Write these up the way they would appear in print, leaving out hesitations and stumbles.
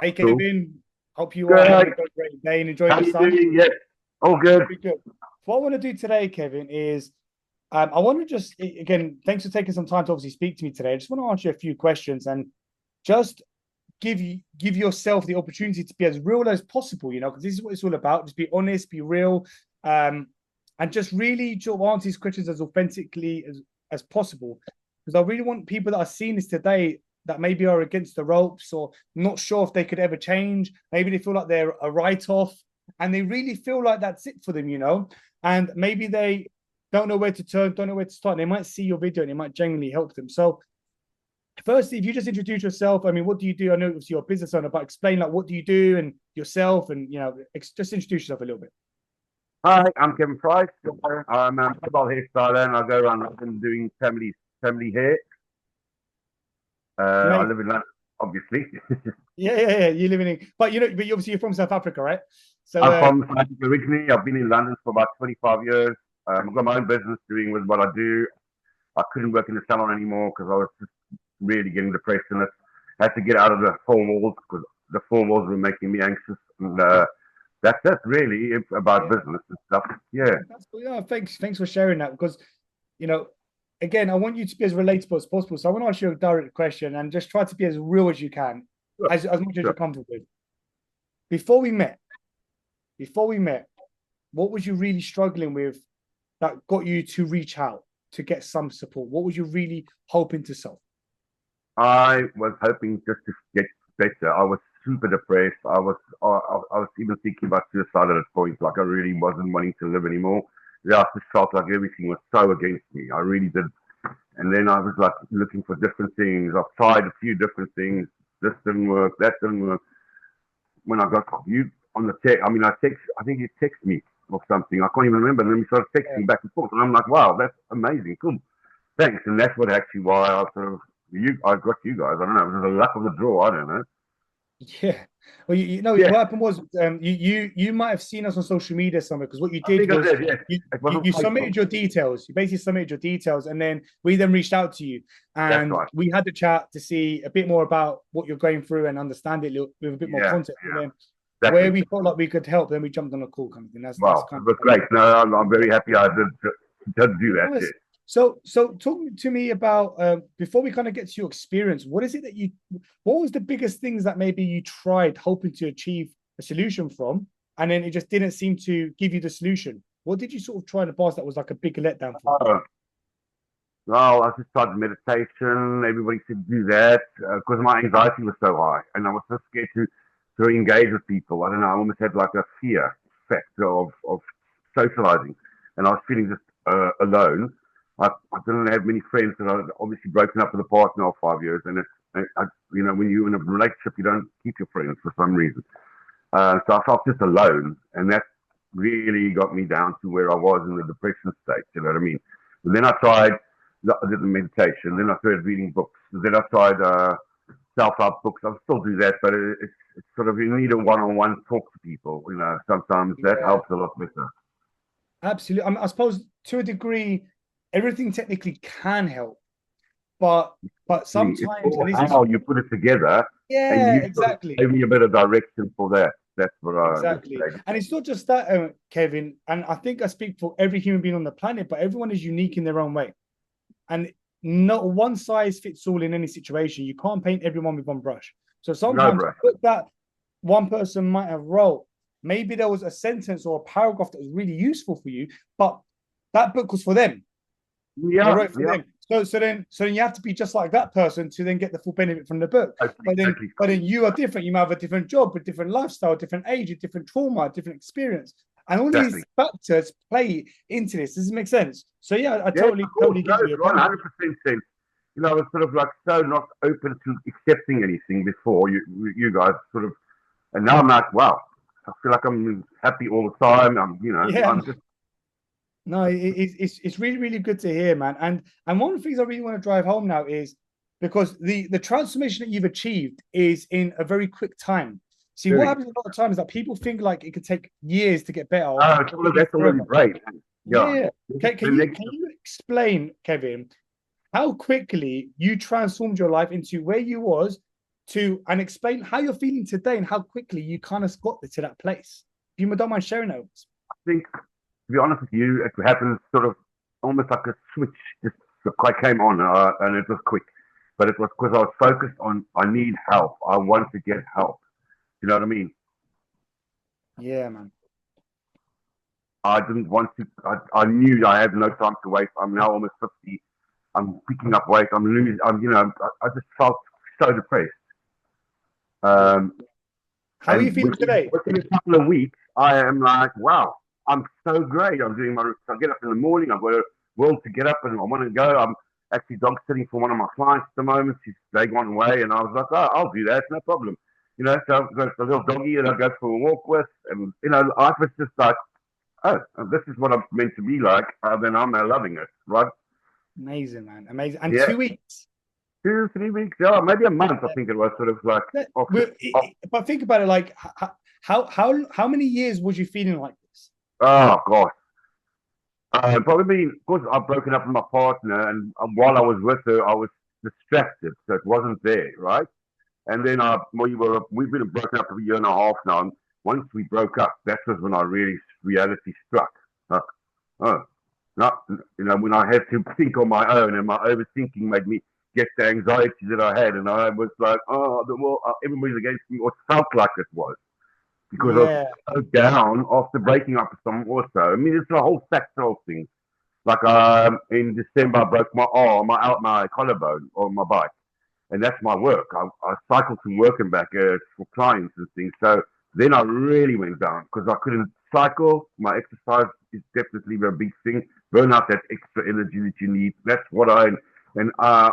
Hey Cool. Kevin, hope you are having Good. a great day and enjoying How the you sun. doing? Yes. All good. Very good. What I want to do today, Kevin, is I want to just again, thanks for taking some time to obviously speak to me today. I just want to ask you a few questions and just give yourself the opportunity to be as real as possible, because this is what it's all about. Just be honest, be real, and just really sort of answer these questions as authentically as possible. Because I really want people that are seeing this today that maybe are against the ropes or not sure if they could ever change. Maybe they feel like they're a write-off and they really feel like that's it for them. And maybe they don't know where to turn, don't know where to start. They might see your video and it might genuinely help them. So firstly, if you just introduce yourself, I mean, what do you do? I know obviously you're a business owner, but explain like what do you do and yourself and just introduce yourself a little bit. Hi, I'm Kevin Price. I'm a mobile hairstyler and I go around London doing family hair. I Mate, live in London, obviously. yeah. You're living in, but you obviously you're from South Africa, right? So I'm from South Africa originally. I've been in London for about 25 years. I've got my own business doing with what I do. I couldn't work in the salon anymore because I was just really getting depressed and I had to get out of the four walls because the four walls were making me anxious. And that's it, really, about yeah, business and stuff. Yeah. that's cool. Yeah, thanks for sharing that because you know, again, I want you to be as relatable as possible. So I want to ask you a direct question and just try to be as real as you can, Sure. as much as you're Sure. comfortable with. Before we met, before we met, what was you really struggling with that got you to reach out to get some support? What was you really hoping to solve? I was hoping just to get better. I was super depressed. I was even thinking about suicide at a point. Like I really wasn't wanting to live anymore. Yeah, I just felt like everything was so against me. I really did. And then I was like looking for different things. I've tried a few different things. This didn't work. That didn't work. When I got you on the text, I think you text me or something. I can't even remember. And then we started Yeah. texting back and forth. And I'm like, wow, that's amazing. Cool. Thanks. And that's what actually why I got you guys. I don't know. It was the luck of the draw. I don't know. Yeah. Well, you know, Yeah, what happened was you might have seen us on social media somewhere because what you I did think I was did. Yes, you, it you wasn't you Facebook. submitted your details. You basically submitted your details, and then we then reached out to you, That's and right. we had the chat to see a bit more about what you're going through and understand it with a bit more Yeah, context. And yeah, then where exactly. we felt like we could help, then we jumped on a call kind of thing. That's Wow, kind it was of great. No, I'm very happy I did do that. nice. Yeah. So talk to me about before we kind of get to your experience. What is it that what was the biggest things that maybe you tried hoping to achieve a solution from, and then it just didn't seem to give you the solution? What did you sort of try in the past that was like a big letdown for you? Well, I just started meditation. Everybody said do that because my anxiety was so high, and I was so scared to engage with people. I don't know. I almost had like a fear factor of socializing, and I was feeling just alone. I didn't have many friends, and I'd obviously broken up with a partner of 5 years. And when you're in a relationship, you don't keep your friends for some reason. So I felt just alone, and that really got me down to where I was in the depression state. You know what I mean? And then I did the meditation. Then I started reading books. Then I tried self-help books. I still do that, but it's sort of you need a one-on-one talk to people. Sometimes that Yeah, helps a lot better. absolutely. I mean, I suppose to a degree, everything technically can help, but It's sometimes, all and this is how you put it together, and yeah, you sort of exactly. gave me a bit of direction for that. That's what I would Exactly. say. And it's not just that, Kevin, and I think I speak for every human being on the planet, but everyone is unique in their own way. And not one size fits all in any situation. You can't paint everyone with one brush. So No, sometimes bro. that one person might have wrote, maybe there was a sentence or a paragraph that was really useful for you, but that book was for them. They Yeah, wrote for yeah, them. So then you have to be just like that person to then get the full benefit from the book. totally, But then totally. but then you are different. You might have a different job, a different lifestyle, different age, a different trauma, a different experience. And all Exactly. these factors play into this. Does it make sense? So yeah, I Yeah, of course. totally No, get where it's you're coming from. 100% sense. I was sort of like so not open to accepting anything before you guys sort of, and now I'm like, wow, I feel like I'm happy all the time. Yeah, I'm just no, it's really really good to hear, man. And one of the things I really want to drive home now is because the transformation that you've achieved is in a very quick time. See, what very, happens a lot of times is that people think like it could take years to get better or maybe that's already forever. great. Yeah. Yeah. The next, Can you explain, Kevin, how quickly you transformed your life into where you was and explain how you're feeling today and how quickly you kind of got to that place. If you don't mind sharing that with us. I think, to be honest with you, it happened sort of almost like a switch just quite came on, and it was quick. But it was because I was focused on, I need help. I want to get help. You know what I mean? Yeah, man. I didn't want to, I knew I had no time to waste. I'm now almost 50. I'm picking up weight. I'm losing, I just felt so depressed. How are you feeling today? Within a couple of weeks, I am like, wow, I'm so great. I'm doing I get up in the morning. I've got a will to get up and I want to go. I'm actually dog sitting for one of my clients at the moment. They gone away, and I was like, oh, I'll do that, no problem. So I've got a little doggy and I go for a walk with, and life was just like, oh, this is what I'm meant to be like. Then I'm now loving it, right? Amazing, man, amazing. And yeah. 2 weeks. 2-3 weeks, yeah, maybe a month. I think it was sort of like. But think about it, like how many years was you feeling like this? Oh gosh, probably because I've broken up with my partner, and while I was with her, I was distracted, so it wasn't there, right? And then we've been broken up for a year and a half now. And once we broke up, that was when reality struck. When I had to think on my own, and my overthinking made me get the anxiety that I had, and I was like, oh, the world, everybody's against me, or it felt like it was, because I was so down after breaking up with someone also. I mean, it's a whole factual thing. Like in December, I broke my arm, my collarbone on my bike, and that's my work. I cycle to work and back for clients and things. So then I really went down because I couldn't cycle. My exercise is definitely a big thing. Burn out that extra energy that you need. That's what I think I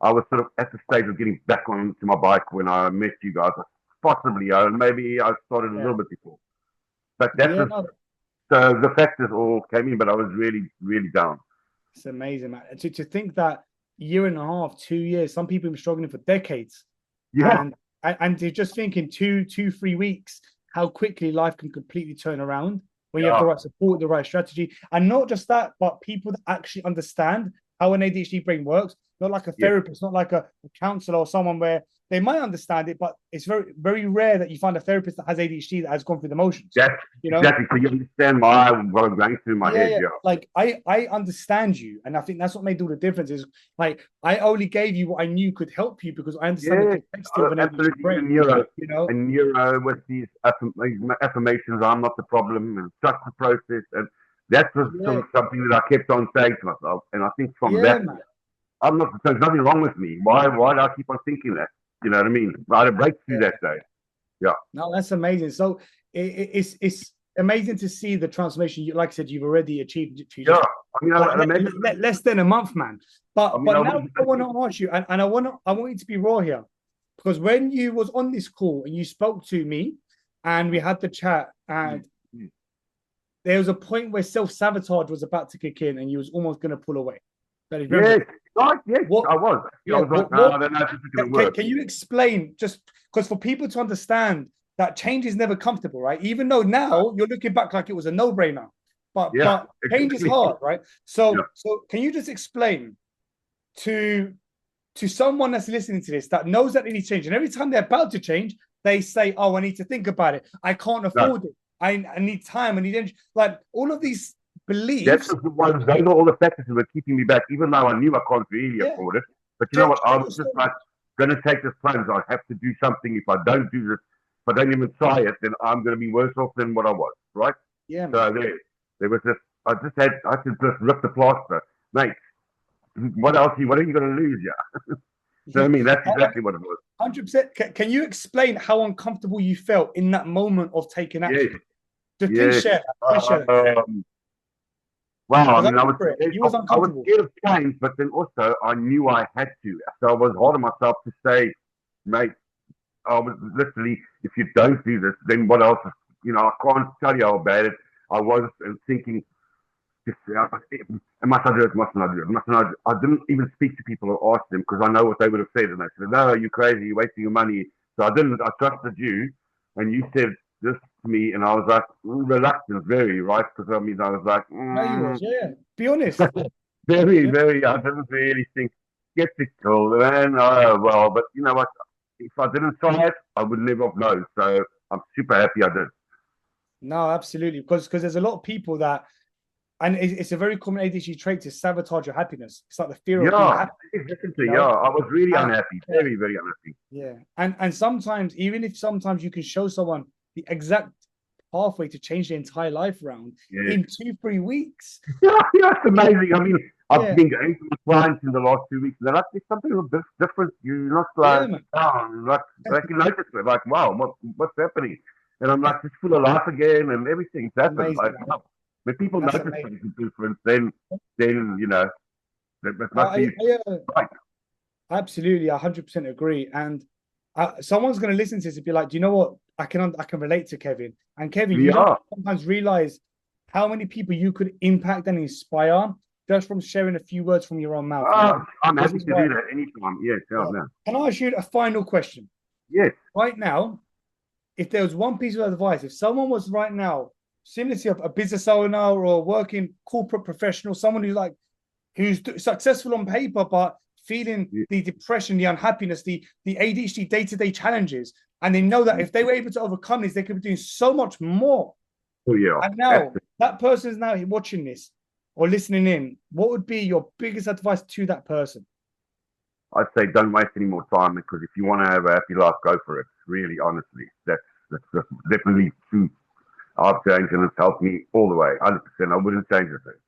was sort of at the stage of getting back onto my bike when I met you guys. Possibly, maybe I started a little bit before. But so the factors all came in, but I was really, really down. It's amazing, man. To think that year and a half, 2 years, some people have been struggling for decades. Yeah. And to just think in 2-3 weeks, how quickly life can completely turn around when you have the right support, the right strategy. And not just that, but people that actually understand how an ADHD brain works, not like a therapist, not like a counselor or someone where they might understand it, but it's very, very rare that you find a therapist that has ADHD that has gone through the motions. Exactly. So you understand what I'm going through my head. Yeah. Like I understand you, and I think that's what made all the difference. Is like I only gave you what I knew could help you because I understand the complexity of an ADHD brain. And neuro with these affirmations, I'm not the problem, and trust the process, and that was something that I kept on saying to myself. And I think from that, I'm not. There's nothing wrong with me. Why do I keep on thinking that? You know what I mean? I had a breakthrough that day. Yeah. No, that's amazing. So it's amazing to see the transformation. Like I said, you've already achieved. Less than a month, man. But now I want to ask you, and I want you to be raw here, because when you was on this call and you spoke to me, and we had the chat, and there was a point where self-sabotage was about to kick in, and you was almost going to pull away. Yes, I was. I was like, I don't know if this is going to work. Can you explain, just because for people to understand that change is never comfortable, right? Even though now you're looking back like it was a no-brainer, but change is hard, right? So can you just explain to someone that's listening to this that knows that they need change, and every time they're about to change, they say, "Oh, I need to think about it. I can't afford it. I need time. I need energy." Like all of these beliefs. Those are all the factors that were keeping me back, even though I knew I can't really afford it. But you know what? I was just like, going to take this plunge. I have to do something. If I don't do this, if I don't even try it, then I'm going to be worse off than what I was, right? Yeah. So there was this. I had to just rip the plaster, mate. What else? What are you going to lose? Yeah. So I mean, that's exactly what it was. 100%. Can you explain how uncomfortable you felt in that moment of taking action? Please share that. Wow, I mean, I was scared of change, but then also I knew I had to. So I was hard on myself to say, mate, I was literally, if you don't do this, then what else? I can't tell you how bad I was, and thinking, must I do it? Mustn't I do it? I didn't even speak to people or ask them because I know what they would have said. And they said, no, you're crazy, you're wasting your money. So I didn't. I trusted you, and you said this to me, and I was like reluctant, very, right? Because I was like, no, you was, be honest. very, I didn't really think skeptical, man. But you know what? if I didn't try it, I would never have known. So I'm super happy I did. No, absolutely. Because there's a lot of people that, and it's a very common ADHD trait to sabotage your happiness. It's like the fear of being Yeah, happy. definitely. Yeah, I was really unhappy, Yeah, very, very unhappy. yeah. And sometimes, even if sometimes you can show someone the exact pathway to change their entire life around Yes. in 2-3 weeks. Yeah, it's amazing. I mean, I've Yeah, been going to my clients in the last 2 weeks. They're like, there's something a bit different. You're not yeah, like man. down. Like, they can notice it. Like, wow, what's happening? And I'm like, just full of life again, and everything's happened. Amazing, Like, man. wow. When people That's notice amazing. something different, then that must I, be I right. absolutely 100% agree. And someone's going to listen to this and be like, do you know what? I can relate to Kevin. And Kevin, We you don't are. sometimes realize how many people you could impact and inspire just from sharing a few words from your own mouth. You know, I'm this happy is to why. do that anytime. Yes, Yeah. no. Can I ask you a final question? Yes. Right now, if there was one piece of advice, if someone was right now, similar to a business owner or working corporate professional, someone who's successful on paper, but feeling Yeah. the depression, the unhappiness, the ADHD day-to-day challenges. And they know that if they were able to overcome this, they could be doing so much more. Oh, yeah. And now that person is now watching this or listening in. What would be your biggest advice to that person? I'd say don't waste any more time, because if you want to have a happy life, go for it. Really, honestly. That's definitely true. I've changed and it's helped me all the way, 100%. I wouldn't change a thing.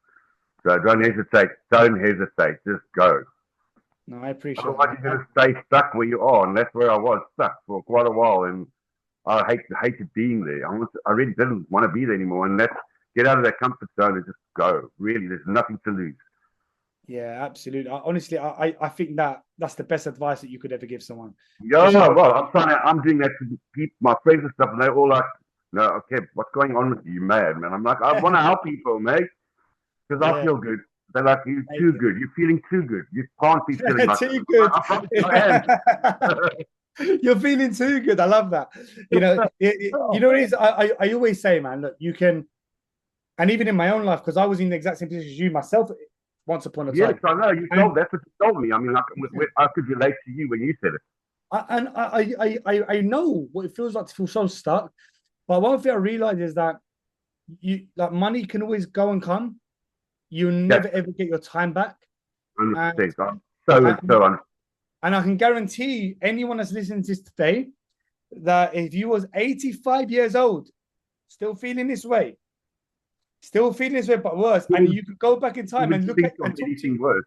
So don't hesitate. Don't hesitate. Just go. No, I appreciate Otherwise, that. you're going to stay stuck where you are. And that's where I was stuck for quite a while. And I hated being there. I really didn't want to be there anymore. And get out of that comfort zone and just go. Really, there's nothing to lose. Yeah, absolutely. Honestly, I think that's the best advice that you could ever give someone. Yeah, well, I'm doing that to people, my friends and stuff, and they're all like, no, okay, what's going on with you, mad, man? I'm like, I want to help people, mate, because I Yeah, feel good. They're like, you're too amazing. good. You're feeling too good. You can't be feeling like Too that. good. I promise you I am. You're feeling too good. I love that. You know, you know what it is. I always say, man, look, you can, and even in my own life, because I was in the exact same position as you myself once upon a Yes, time. I know. That's what you told me. I mean, like, I could relate to you when you said it. I know what it feels like to feel so stuck. But one thing I realized is that money can always go and come. You'll never ever get your time back. 100%. And, and I can guarantee anyone that's listening to this today that if you was 85 years old, still feeling this way, but worse, and you could go back in time and look at and talk to worse.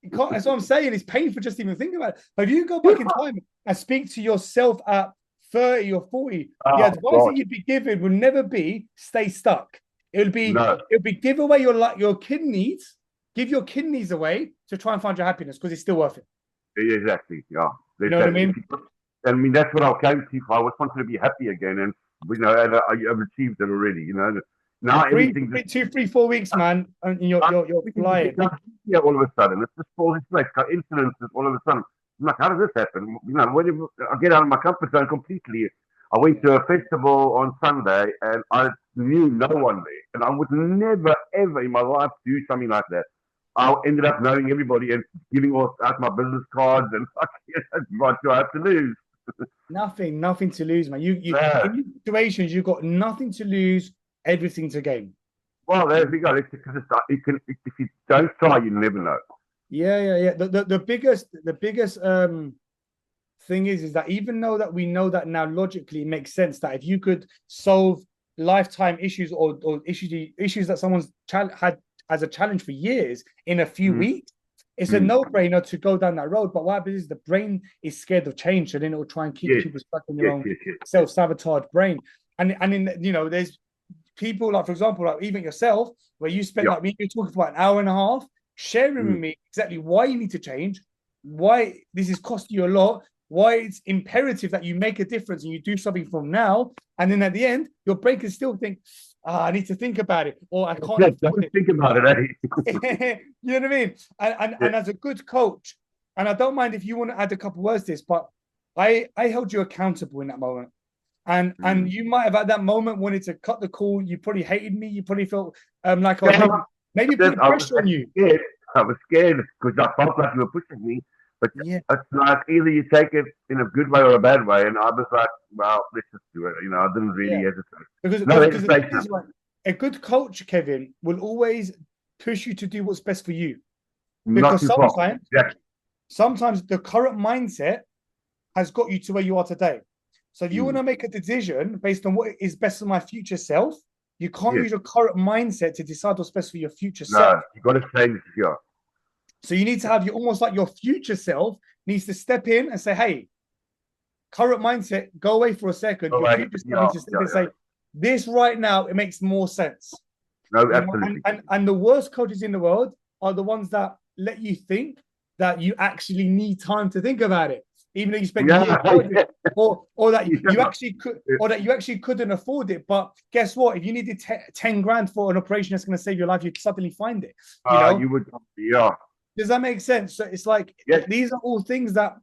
that's what I'm saying. It's painful just even thinking about it. But if you go back in time and speak to yourself at 30 or 40, the advice that you'd be given would never be stay stuck. It would be give away your kidneys, give your kidneys away to try and find your happiness, because it's still worth it. Exactly. Yeah. You know what I mean? I mean, that's what I came to. I was wanting to be happy again, and I've achieved it already. Now everything 4 weeks, man, and you're flying. Yeah, all of a sudden, it's just falls into place. Incidences all of a sudden. I'm like, how does this happen? When I get out of my comfort zone completely. I went to a festival on Sunday, and I knew no one there, and I would never ever in my life do something like that. I ended up knowing everybody and giving out my business cards, and what do I have to lose? Nothing to lose, man. You in these situations, you've got nothing to lose, everything to gain. Well, there we go. If you don't try, you never know. Yeah. The biggest thing is that even though that we know that now logically it makes sense that if you could solve lifetime issues or issues that someone's had as a challenge for years in a few weeks, it's a no-brainer to go down that road. But what happens is the brain is scared of change, so then it will try and keep people stuck in their own self-sabotage brain. And there's people like, for example, like even yourself, where you spend like me, you're talking for about an hour and a half, sharing with me exactly why you need to change, why this is costing you a lot, why it's imperative that you make a difference and you do something from now. And then at the end, your brain can still think, I need to think about it, or I can't think about it, eh? You know what I mean? And as a good coach, and I don't mind if you want to add a couple words to this, but I held you accountable in that moment. And you might have at that moment wanted to cut the call. You probably hated me. You probably felt like maybe put pressure on you. I was scared because I felt like you were pushing me. But Yeah, it's like either you take it in a good way or a bad way. And I was like, well, let's just do it. I didn't really yeah. hesitate. Because No because the thing hesitation. is, like, a good coach, Kevin, will always push you to do what's best for you. Not Because too far. Exactly. sometimes the current mindset has got you to where you are today. So if you want to make a decision based on what is best for my future self, you can't Yes. use your current mindset to decide what's best for your future self. No, you got to change here. So you need to have almost like your future self needs to step in and say, hey, current mindset, go away for a second. Oh, Your future self needs to step in and say, this right now, it makes more sense. No, absolutely. And the worst coaches in the world are the ones that let you think that you actually need time to think about it, even though you spent years or that you actually could, or that you actually couldn't afford it. But guess what? If you needed 10 grand for an operation that's going to save your life, you'd suddenly find it. You would, yeah. Does that make sense? So it's like, these are all things that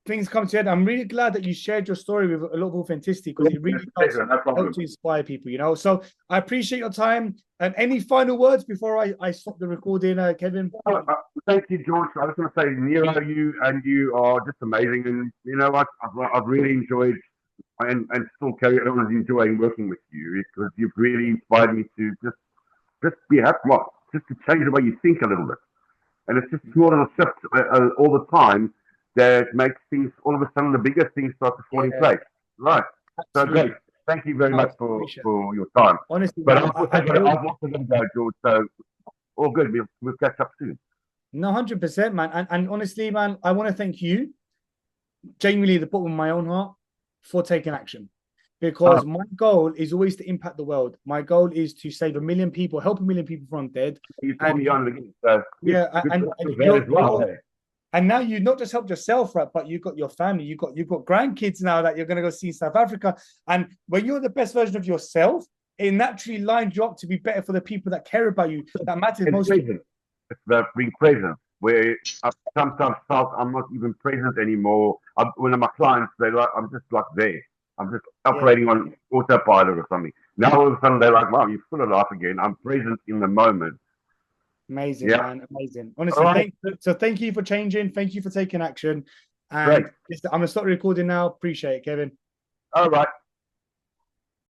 things come together. I'm really glad that you shared your story with a lot of authenticity, because it really helps to inspire people, So I appreciate your time. And any final words before I stop the recording, Kevin? Thank you, George. I was going to say, Nero, you are just amazing. And you know what? I've really enjoyed and still carry on enjoying working with you, because you've really inspired me to just be happy, just to change the way you think a little bit. And it's just small little shifts all the time that makes things, all of a sudden, the biggest things start to fall in place. Right. So great. Thank you very much for your time. Honestly, but I've also got to go, George. So all good. We'll catch up soon. No, 100%, man. And honestly, man, I want to thank you, genuinely, the bottom of my own heart, for taking action. Because my goal is always to impact the world. My goal is to save 1 million people, help 1 million people from dead. You told me on again. So and now you not just helped yourself, right? But you've got your family, you've got grandkids now that you're going to go see in South Africa. And when you're the best version of yourself, it naturally lines you up to be better for the people that care about you, that matters most. It's about being present. Where I sometimes felt I'm not even present anymore. When my clients, I'm just like there. I'm just operating on autopilot or something. Now all of a sudden they're like, "Wow, you're full of life again." I'm present in the moment. Amazing, man. Amazing. Honestly, thank you for changing. Thank you for taking action. And I'm going to stop recording now. Appreciate it, Kevin. All right.